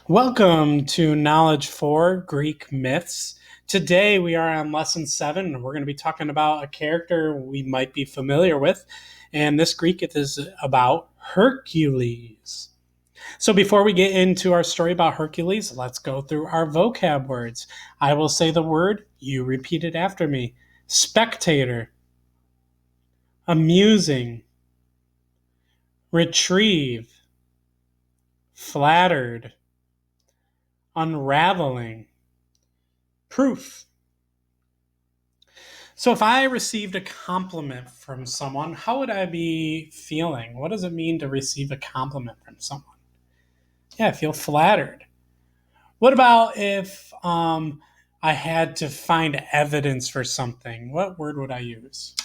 Welcome to Knowledge for Greek Myths. Today we are on Lesson 7, and we're going to be talking about a character we might be familiar with. And this Greek myth is about Hercules. So before we get into our story about Hercules, let's go through our vocab words. I will say the word, you repeat it after me. Spectator, amusing, retrieve, flattered, unraveling, proof. So if I received a compliment from someone, how would I be feeling? What does it mean to receive a compliment from someone? Yeah, I feel flattered. What about if I had to find evidence for something? What word would I use?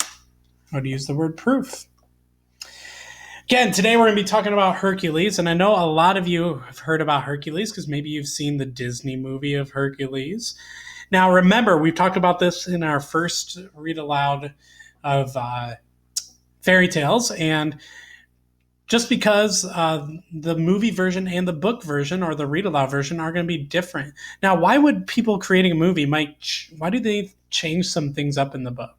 I would use the word proof. Again, today we're going to be talking about Hercules, and I know a lot of you have heard about Hercules because maybe you've seen the Disney movie of Hercules. Now, remember, we've talked about this in our first read aloud of fairy tales, and just because the movie version and the book version or the read aloud version are going to be different. Now, why would people creating a movie why do they change some things up in the book?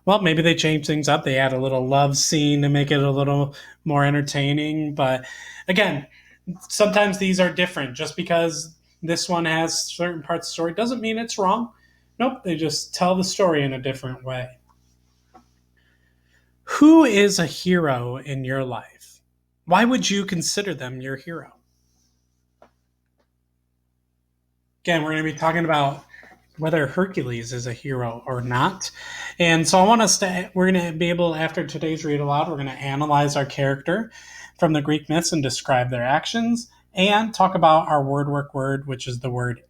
Well, maybe they change things up. They add a little love scene to make it a little more entertaining. But again, sometimes these are different. Just because this one has certain parts of the story doesn't mean it's wrong. Nope, they just tell the story in a different way. Who is a hero in your life? Why would you consider them your hero? Again, we're going to be talking about whether Hercules is a hero or not. And so we're going to be able, after today's read aloud, we're going to analyze our character from the Greek myths and describe their actions and talk about our word work word, which is the word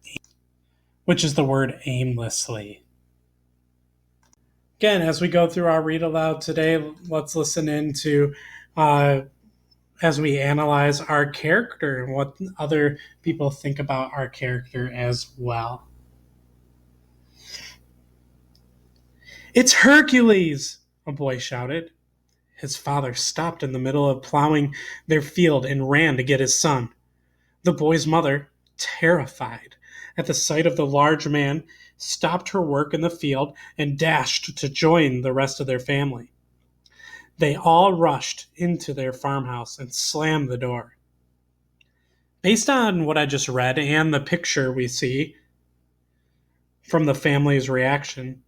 aimlessly. Again, as we go through our read aloud today, let's listen into as we analyze our character and what other people think about our character as well. "It's Hercules!" a boy shouted. His father stopped in the middle of plowing their field and ran to get his son. The boy's mother, terrified at the sight of the large man, stopped her work in the field and dashed to join the rest of their family. They all rushed into their farmhouse and slammed the door. Based on what I just read and the picture we see from the family's reaction,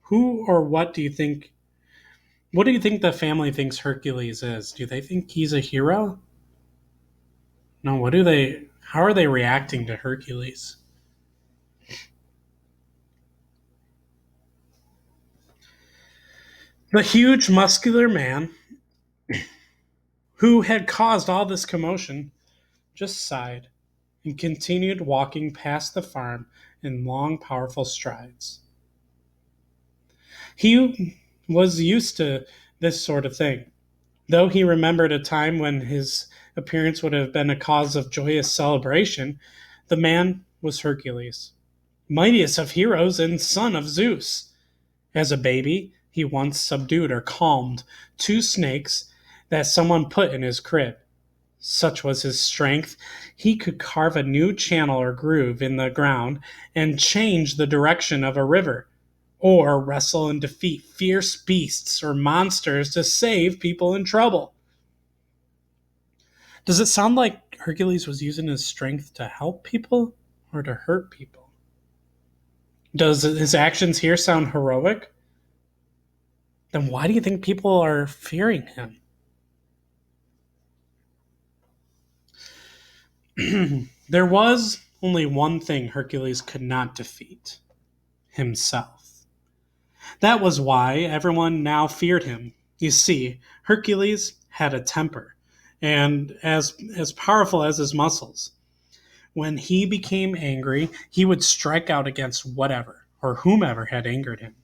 who or what do you think the family thinks Hercules is? Do they think he's a hero? No, how are they reacting to Hercules? The huge muscular man who had caused all this commotion just sighed and continued walking past the farm in long, powerful strides. He was used to this sort of thing, though he remembered a time when his appearance would have been a cause of joyous celebration. The man was Hercules, mightiest of heroes and son of Zeus. As a baby, he once subdued or calmed 2 snakes that someone put in his crib. Such was his strength, he could carve a new channel or groove in the ground and change the direction of a river, or wrestle and defeat fierce beasts or monsters to save people in trouble. Does it sound like Hercules was using his strength to help people or to hurt people? Does his actions here sound heroic? Then why do you think people are fearing him? There was only one thing Hercules could not defeat: himself. That was why everyone now feared him. You see, Hercules had a temper, and as powerful as his muscles. When he became angry, he would strike out against whatever or whomever had angered him.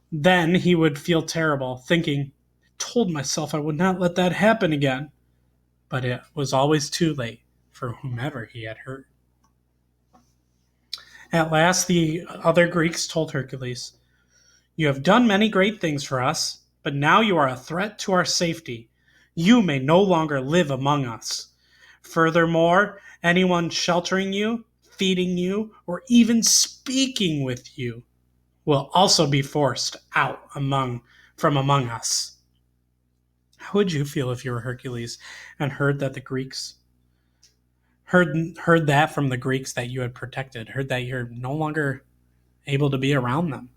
Then he would feel terrible, thinking, "I told myself I would not let that happen again." But it was always too late for whomever he had hurt. At last, the other Greeks told Hercules, "You have done many great things for us, but now you are a threat to our safety. You may no longer live among us." Furthermore, anyone sheltering you, feeding you, or even speaking with you will also be forced out from among us. How would you feel if you were Hercules and heard that from the Greeks that you had protected, heard that you're no longer able to be around them?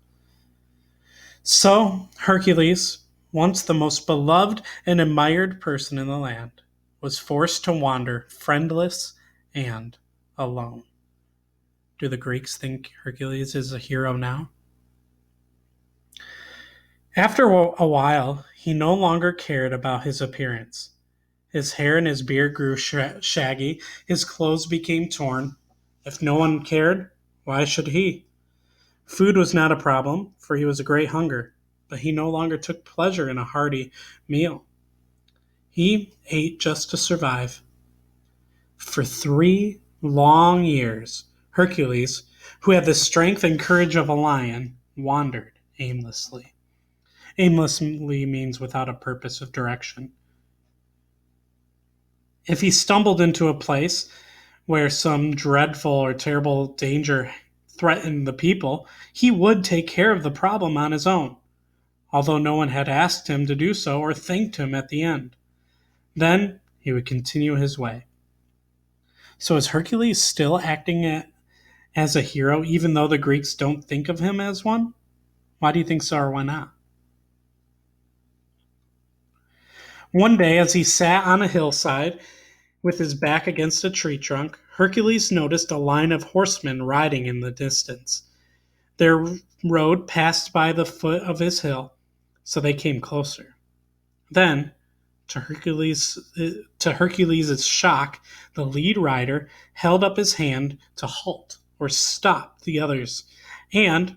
So, Hercules, once the most beloved and admired person in the land, was forced to wander friendless and alone. Do the Greeks think Hercules is a hero now? After a while, he no longer cared about his appearance. His hair and his beard grew shaggy, his clothes became torn. If no one cared, why should he? Food was not a problem, for he was a great hunger, but he no longer took pleasure in a hearty meal. He ate just to survive. For 3 long years, Hercules, who had the strength and courage of a lion, wandered aimlessly. Aimlessly means without a purpose of direction. If he stumbled into a place where some dreadful or terrible danger threatened the people, he would take care of the problem on his own, although no one had asked him to do so or thanked him at the end. Then he would continue his way. So is Hercules still acting as a hero, even though the Greeks don't think of him as one? Why do you think so, or why not? One day, as he sat on a hillside with his back against a tree trunk, Hercules noticed a line of horsemen riding in the distance. Their road passed by the foot of his hill, so they came closer. Then, to Hercules' shock, the lead rider held up his hand to halt or stop the others, and,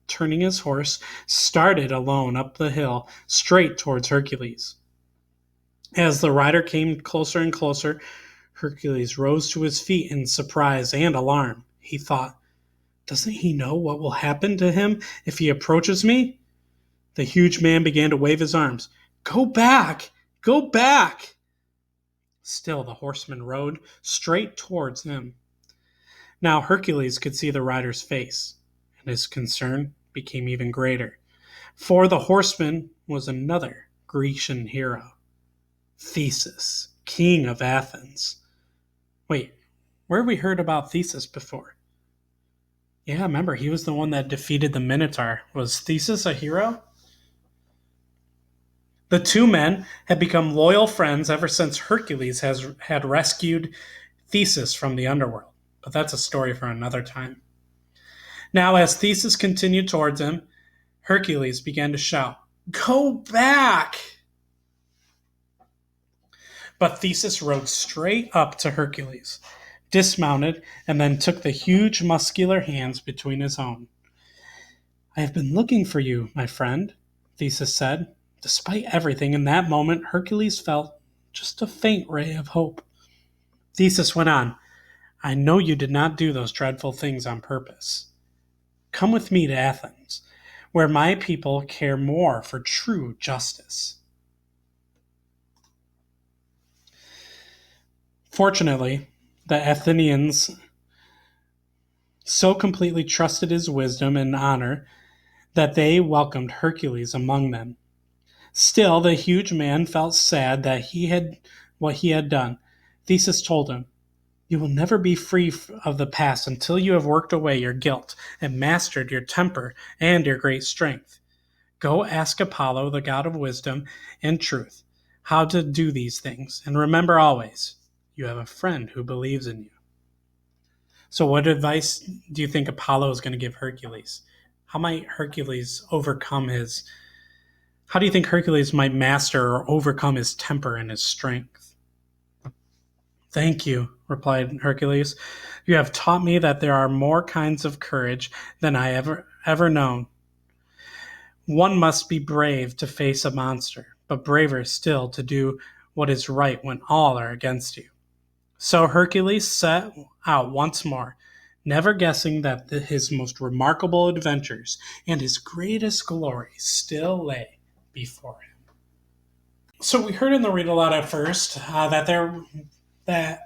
turning his horse, started alone up the hill, straight towards Hercules. As the rider came closer and closer, Hercules rose to his feet in surprise and alarm. He thought, "Doesn't he know what will happen to him if he approaches me?" The huge man began to wave his arms. "Go back! Go back!" Still the horseman rode straight towards him. Now Hercules could see the rider's face, and his concern became even greater. For the horseman was another Grecian hero, Theseus, king of Athens. Wait, where have we heard about Theseus before? Yeah, remember, he was the one that defeated the Minotaur. Was Theseus a hero? The two men had become loyal friends ever since Hercules had rescued Theseus from the underworld. But that's a story for another time. Now, as Theseus continued towards him, Hercules began to shout, "Go back!" But Theseus rode straight up to Hercules, dismounted, and then took the huge muscular hands between his own. "I have been looking for you, my friend," Theseus said. Despite everything, in that moment, Hercules felt just a faint ray of hope. Theseus went on, "I know you did not do those dreadful things on purpose. Come with me to Athens, where my people care more for true justice." Fortunately, the Athenians so completely trusted his wisdom and honor that they welcomed Hercules among them. Still, the huge man felt sad that what he had done. Theseus told him, "You will never be free of the past until you have worked away your guilt and mastered your temper and your great strength. Go ask Apollo, the god of wisdom and truth, how to do these things, and remember always, you have a friend who believes in you." So what advice do you think Apollo is going to give Hercules? How do you think Hercules might master or overcome his temper and his strength? "Thank you," replied Hercules. "You have taught me that there are more kinds of courage than I ever known. One must be brave to face a monster, but braver still to do what is right when all are against you." So Hercules set out once more, never guessing that his most remarkable adventures and his greatest glory still lay before him. So we heard in the read aloud at first that that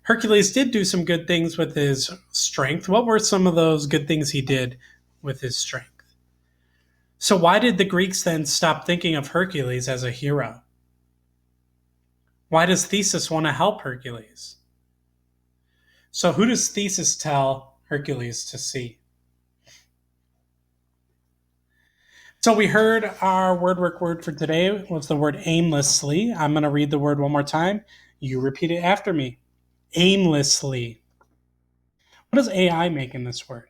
Hercules did do some good things with his strength. What were some of those good things he did with his strength? So, why did the Greeks then stop thinking of Hercules as a hero? Why does Theseus want to help Hercules? So, who does Theseus tell Hercules to see? So, we heard our word work for today was the word aimlessly. I'm going to read the word one more time. You repeat it after me. Aimlessly. What does AI make in this word?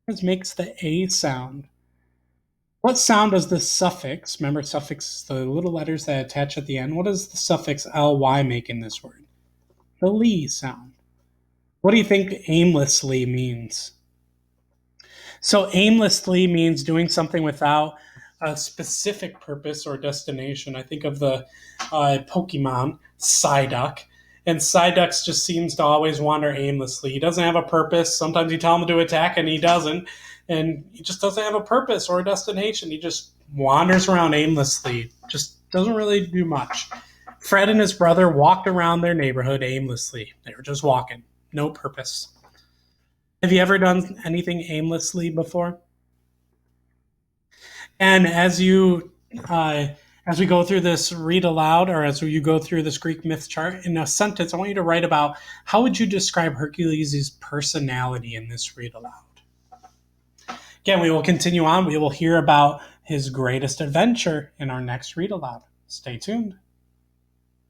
It makes the A sound. What sound does the suffix, remember suffix, the little letters that attach at the end, what does the suffix ly make in this word? The ly sound. What do you think aimlessly means? So aimlessly means doing something without a specific purpose or destination. I think of the Pokemon Psyduck, and Psyduck just seems to always wander aimlessly. He doesn't have a purpose. Sometimes you tell him to attack and he doesn't, and he just doesn't have a purpose or a destination. He just wanders around aimlessly, just doesn't really do much. Fred and his brother walked around their neighborhood aimlessly. They were just walking, no purpose. Have you ever done anything aimlessly before? And as we go through this read aloud, or as you go through this Greek myth chart in a sentence, I want you to write about how would you describe Hercules' personality in this read aloud. Again, we will continue on. We will hear about his greatest adventure in our next read aloud. Stay tuned.